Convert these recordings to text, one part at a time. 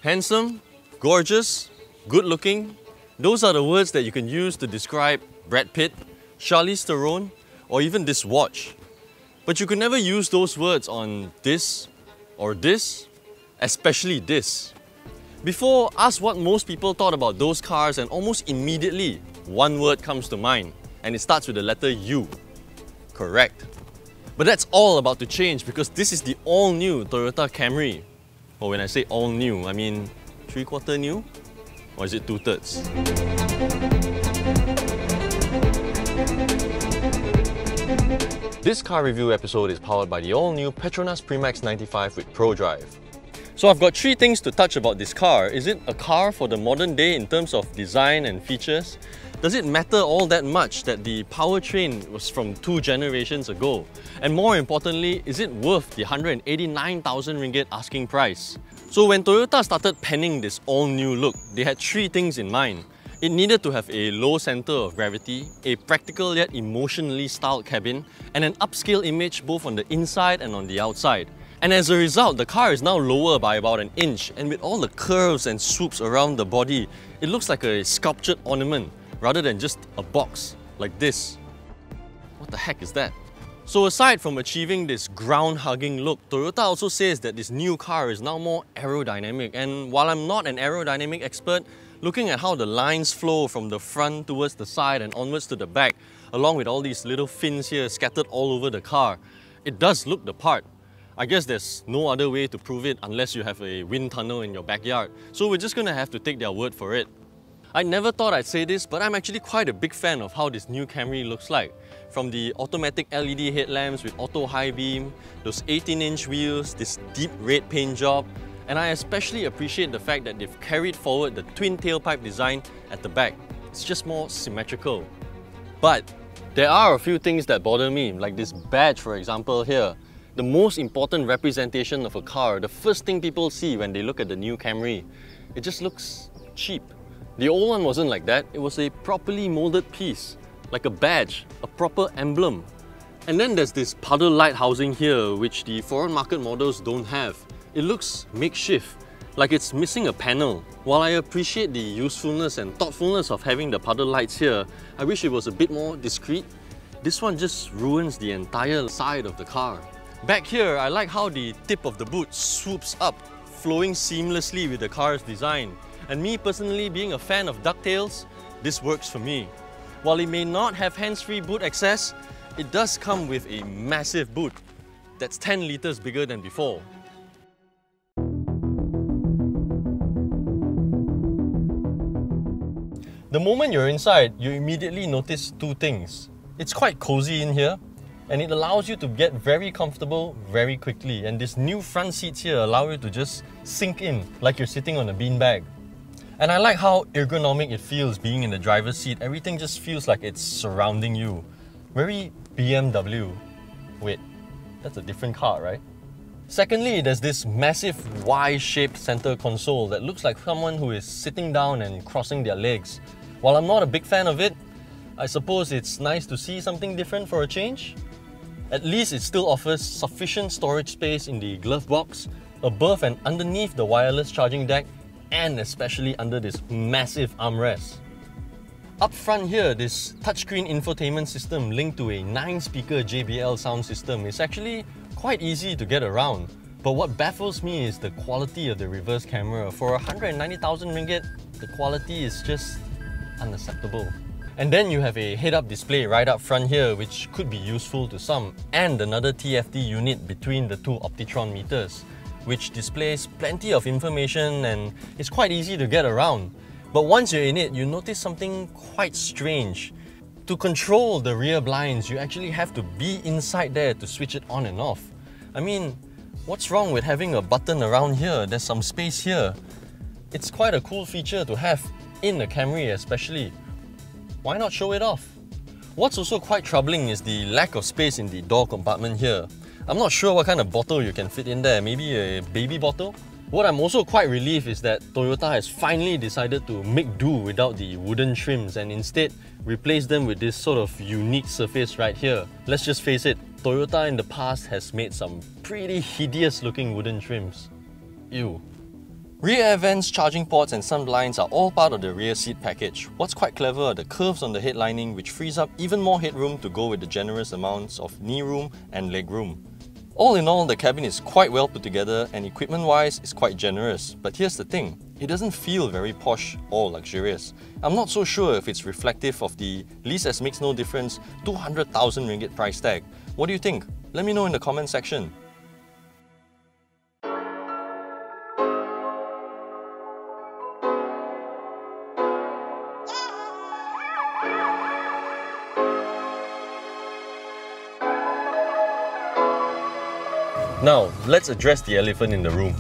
Handsome, gorgeous, good looking, those are the words that you can use to describe Brad Pitt, Charlize Theron, or even this watch. But you could never use those words on this or this, especially this. Before, ask what most people thought about those cars and almost immediately one word comes to mind, and it starts with the letter U. Correct. But that's all about to change because this is the all-new Toyota Camry. Or when I say all-new, I mean 3/4 new? Or is it 2/3? This car review episode is powered by the all-new Petronas Premax 95 with Pro Drive. So I've got 3 things to touch about this car. Is it a car for the modern day in terms of design and features? Does it matter all that much that the powertrain was from 2 generations ago? And more importantly, is it worth the 189,000 ringgit asking price? So when Toyota started penning this all-new look, they had 3 things in mind. It needed to have a low center of gravity, a practical yet emotionally styled cabin, and an upscale image both on the inside and on the outside. And as a result, the car is now lower by about an inch, and with all the curves and swoops around the body, it looks like a sculptured ornament rather than just a box like this. What the heck is that? So aside from achieving this ground-hugging look, Toyota also says that this new car is now more aerodynamic. And while I'm not an aerodynamic expert, looking at how the lines flow from the front towards the side and onwards to the back, along with all these little fins here scattered all over the car, it does look the part. I guess there's no other way to prove it unless you have a wind tunnel in your backyard. So we're just gonna have to take their word for it. I never thought I'd say this, but I'm actually quite a big fan of how this new Camry looks like. From the automatic LED headlamps with auto high beam, those 18-inch wheels, this deep red paint job, and I especially appreciate the fact that they've carried forward the twin tailpipe design at the back. It's just more symmetrical. But there are a few things that bother me, like this badge for example here. The most important representation of a car, the first thing people see when they look at the new Camry, it just looks cheap. The old one wasn't like that, it was a properly molded piece, like a badge, a proper emblem. And then there's this puddle light housing here, which the foreign market models don't have. It looks makeshift, like it's missing a panel. While I appreciate the usefulness and thoughtfulness of having the puddle lights here, I wish it was a bit more discreet. This one just ruins the entire side of the car. Back here, I like how the tip of the boot swoops up, flowing seamlessly with the car's design. And me personally, being a fan of DuckTales, this works for me. While it may not have hands-free boot access, it does come with a massive boot that's 10 litres bigger than before. The moment you're inside, you immediately notice 2 things. It's quite cozy in here, and it allows you to get very comfortable very quickly. And these new front seats here allow you to just sink in like you're sitting on a beanbag. And I like how ergonomic it feels being in the driver's seat. Everything just feels like it's surrounding you. Very BMW. Wait, that's a different car, right? Secondly, there's this massive Y-shaped center console that looks like someone who is sitting down and crossing their legs. While I'm not a big fan of it, I suppose it's nice to see something different for a change. At least it still offers sufficient storage space in the glove box, above and underneath the wireless charging deck, and especially under this massive armrest. Up front here, this touchscreen infotainment system linked to a 9-speaker JBL sound system is actually quite easy to get around. But what baffles me is the quality of the reverse camera. For 190,000 ringgit, the quality is just unacceptable. And then you have a head-up display right up front here, which could be useful to some, and another TFT unit between the 2 Optitron meters, which displays plenty of information and it's quite easy to get around. But once you're in it, you notice something quite strange. To control the rear blinds, you actually have to be inside there to switch it on and off. I mean, what's wrong with having a button around here? There's some space here. It's quite a cool feature to have in a Camry especially. Why not show it off? What's also quite troubling is the lack of space in the door compartment here. I'm not sure what kind of bottle you can fit in there, maybe a baby bottle? What I'm also quite relieved is that Toyota has finally decided to make do without the wooden trims and instead replace them with this sort of unique surface right here. Let's just face it, Toyota in the past has made some pretty hideous looking wooden trims. Ew. Rear air vents, charging ports and sun blinds are all part of the rear seat package. What's quite clever are the curves on the head lining, which frees up even more headroom to go with the generous amounts of knee room and leg room. All in all, the cabin is quite well put together and equipment-wise is quite generous. But here's the thing, it doesn't feel very posh or luxurious. I'm not so sure if it's reflective of the lease as makes no difference 200,000 ringgit price tag. What do you think? Let me know in the comment section. Now, let's address the elephant in the room.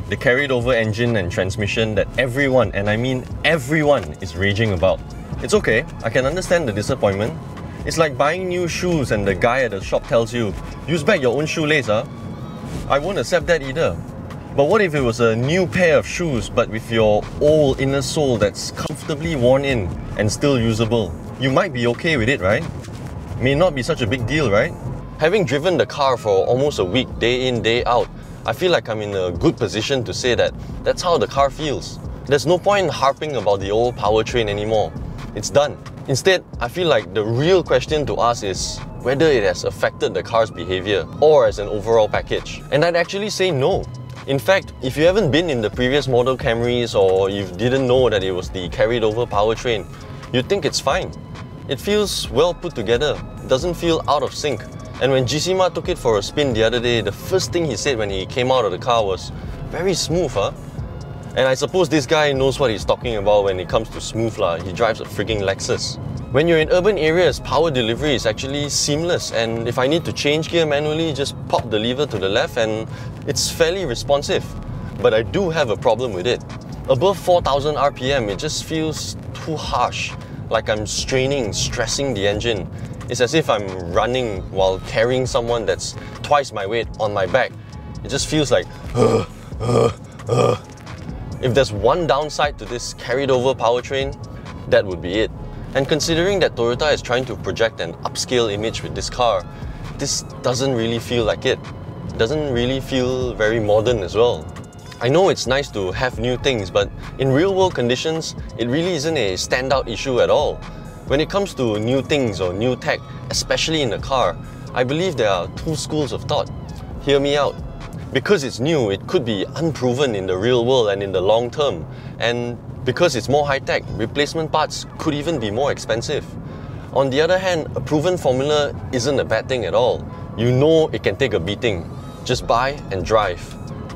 The carried over engine and transmission that everyone, and I mean everyone, is raging about. It's okay, I can understand the disappointment. It's like buying new shoes and the guy at the shop tells you, use back your own shoelace, huh? I won't accept that either. But what if it was a new pair of shoes but with your old inner sole that's comfortably worn in and still usable? You might be okay with it, right? May not be such a big deal, right? Having driven the car for almost a week, day in, day out, I feel like I'm in a good position to say that that's how the car feels. There's no point harping about the old powertrain anymore. It's done. Instead, I feel like the real question to ask is whether it has affected the car's behavior or as an overall package. And I'd actually say no. In fact, if you haven't been in the previous model Camrys or you didn't know that it was the carried over powertrain, you'd think it's fine. It feels well put together, doesn't feel out of sync. And when Jisima took it for a spin the other day, the first thing he said when he came out of the car was, very smooth, huh? And I suppose this guy knows what he's talking about when it comes to smooth lah. He drives a freaking Lexus. When you're in urban areas, power delivery is actually seamless, and if I need to change gear manually, just pop the lever to the left and it's fairly responsive. But I do have a problem with it. Above 4,000 RPM, it just feels too harsh, like I'm stressing the engine. It's as if I'm running while carrying someone that's twice my weight on my back. It just feels like If there's one downside to this carried over powertrain, that would be it. And considering that Toyota is trying to project an upscale image with this car, this doesn't really feel like it. It doesn't really feel very modern as well. I know it's nice to have new things, but in real world conditions, it really isn't a standout issue at all. When it comes to new things or new tech, especially in a car, I believe there are two schools of thought. Hear me out. Because it's new, it could be unproven in the real world and in the long term. And because it's more high-tech, replacement parts could even be more expensive. On the other hand, a proven formula isn't a bad thing at all. You know it can take a beating. Just buy and drive.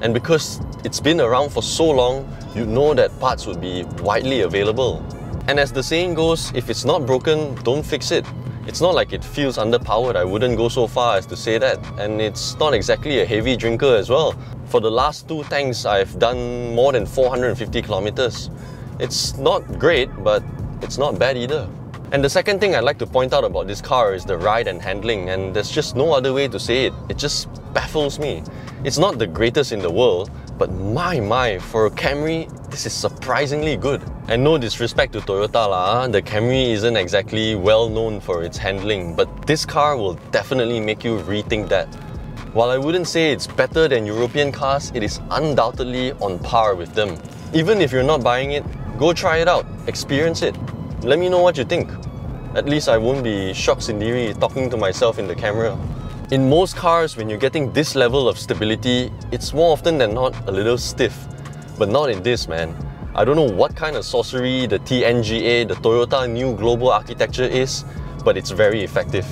And because it's been around for so long, you know that parts would be widely available. And as the saying goes, if it's not broken, don't fix it. It's not like it feels underpowered, I wouldn't go so far as to say that. And it's not exactly a heavy drinker as well. For the last 2 tanks, I've done more than 450 kilometers. It's not great, but it's not bad either. And the second thing I'd like to point out about this car is the ride and handling, and there's just no other way to say it. It just baffles me. It's not the greatest in the world, but my, for a Camry, this is surprisingly good. And no disrespect to Toyota lah, the Camry isn't exactly well known for its handling, but this car will definitely make you rethink that. While I wouldn't say it's better than European cars, it is undoubtedly on par with them. Even if you're not buying it, go try it out, experience it. Let me know what you think. At least I won't be shock sendiri talking to myself in the camera. In most cars, when you're getting this level of stability, it's more often than not a little stiff. But not in this, man. I don't know what kind of sorcery the TNGA, the Toyota New Global Architecture is, but it's very effective.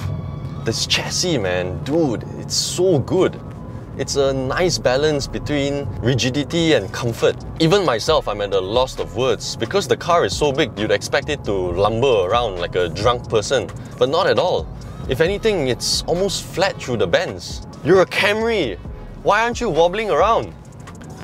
This chassis, man, dude, it's so good. It's a nice balance between rigidity and comfort. Even myself, I'm at a loss of words. Because the car is so big, you'd expect it to lumber around like a drunk person. But not at all. If anything, it's almost flat through the bends. You're a Camry! Why aren't you wobbling around?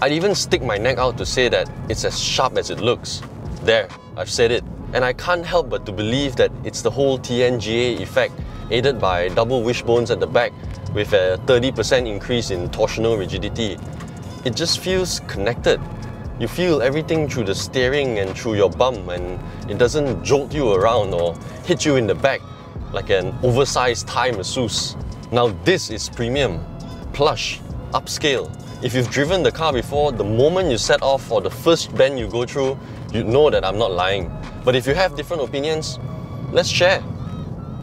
I'd even stick my neck out to say that it's as sharp as it looks. There, I've said it. And I can't help but to believe that it's the whole TNGA effect, aided by double wishbones at the back with a 30% increase in torsional rigidity. It just feels connected. You feel everything through the steering and through your bum, and it doesn't jolt you around or hit you in the back like an oversized Thai masseuse. Now this is premium, plush, upscale. If you've driven the car before, the moment you set off or the first bend you go through, you know that I'm not lying. But if you have different opinions, let's share.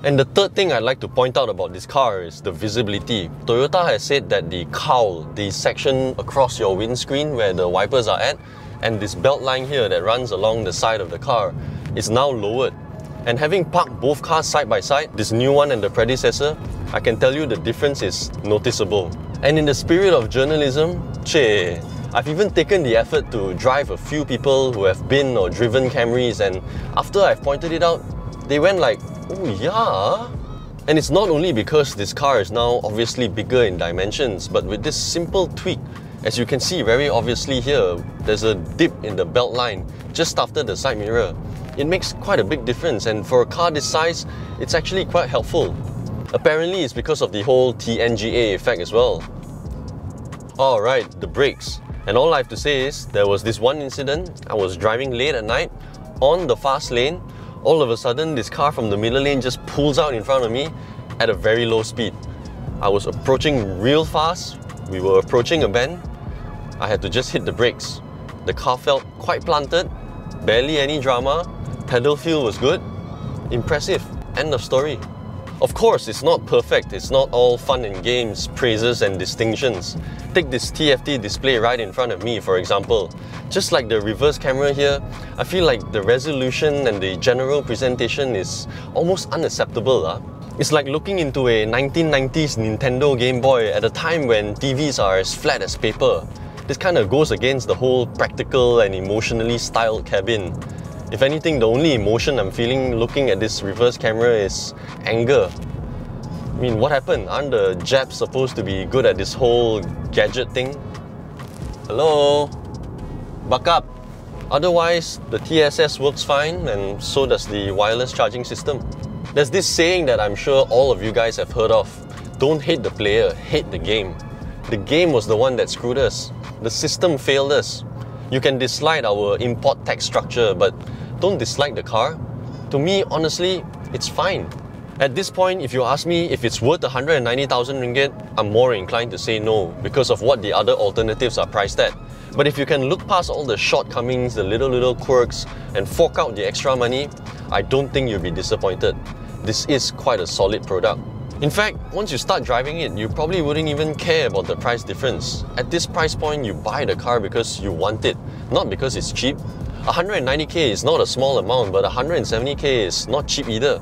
And the third thing I'd like to point out about this car is the visibility. Toyota has said that the cowl, the section across your windscreen where the wipers are at, and this belt line here that runs along the side of the car is now lowered. And having parked both cars side by side, this new one and the predecessor, I can tell you the difference is noticeable. And in the spirit of journalism, I've even taken the effort to drive a few people who have been or driven Camrys, and after I've pointed it out, they went like, oh yeah? And it's not only because this car is now obviously bigger in dimensions, but with this simple tweak, as you can see very obviously here, there's a dip in the belt line just after the side mirror. It makes quite a big difference, and for a car this size, it's actually quite helpful. Apparently it's because of the whole TNGA effect as well. Alright, the brakes. And all I have to say is, there was this one incident. I was driving late at night on the fast lane. All of a sudden, this car from the middle lane just pulls out in front of me at a very low speed. I was approaching real fast. We were approaching a bend. I had to just hit the brakes. The car felt quite planted, barely any drama, pedal feel was good. Impressive. End of story. Of course, it's not perfect. It's not all fun and games, praises and distinctions. Take this TFT display right in front of me, for example. Just like the reverse camera here, I feel like the resolution and the general presentation is almost unacceptable. It's like looking into a 1990s Nintendo Game Boy at a time when TVs are as flat as paper. This kind of goes against the whole practical and emotionally styled cabin. If anything, the only emotion I'm feeling looking at this reverse camera is anger. I mean, what happened? Aren't the Japs supposed to be good at this whole gadget thing? Hello? Buck up! Otherwise, the TSS works fine, and so does the wireless charging system. There's this saying that I'm sure all of you guys have heard of. Don't hate the player, hate the game. The game was the one that screwed us. The system failed us. You can dislike our import tax structure, but don't dislike the car. To me, honestly, it's fine. At this point, if you ask me if it's worth 190,000 ringgit, I'm more inclined to say no because of what the other alternatives are priced at. But if you can look past all the shortcomings, the little quirks, and fork out the extra money, I don't think you'll be disappointed. This is quite a solid product. In fact, once you start driving it, you probably wouldn't even care about the price difference. At this price point, you buy the car because you want it, not because it's cheap. 190k is not a small amount, but 170k is not cheap either.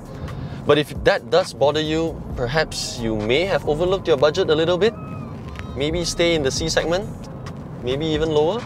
But if that does bother you, perhaps you may have overlooked your budget a little bit. Maybe stay in the C segment, maybe even lower.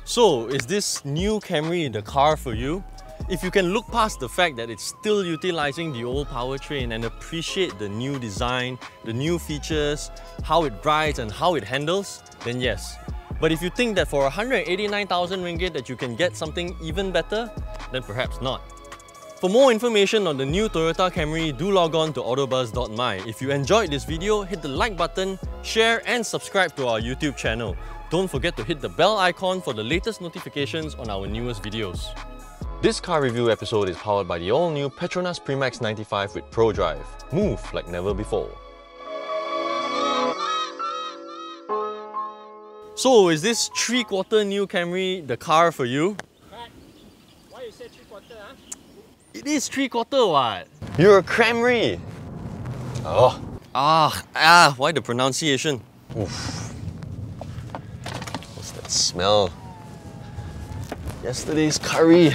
So, is this new Camry the car for you? If you can look past the fact that it's still utilizing the old powertrain and appreciate the new design, the new features, how it rides and how it handles, then yes. But if you think that for 189,000 ringgit that you can get something even better, then perhaps not. For more information on the new Toyota Camry, do log on to AutoBuzz.my. If you enjoyed this video, hit the like button, share and subscribe to our YouTube channel. Don't forget to hit the bell icon for the latest notifications on our newest videos. This car review episode is powered by the all-new Petronas Premax 95 with Pro Drive. Move like never before. So, is this 3/4 new Camry the car for you? Why you say 3/4, huh? It is 3/4 what? You're a Camry! Oh. Why the pronunciation? Oof. What's that smell? Yesterday's curry.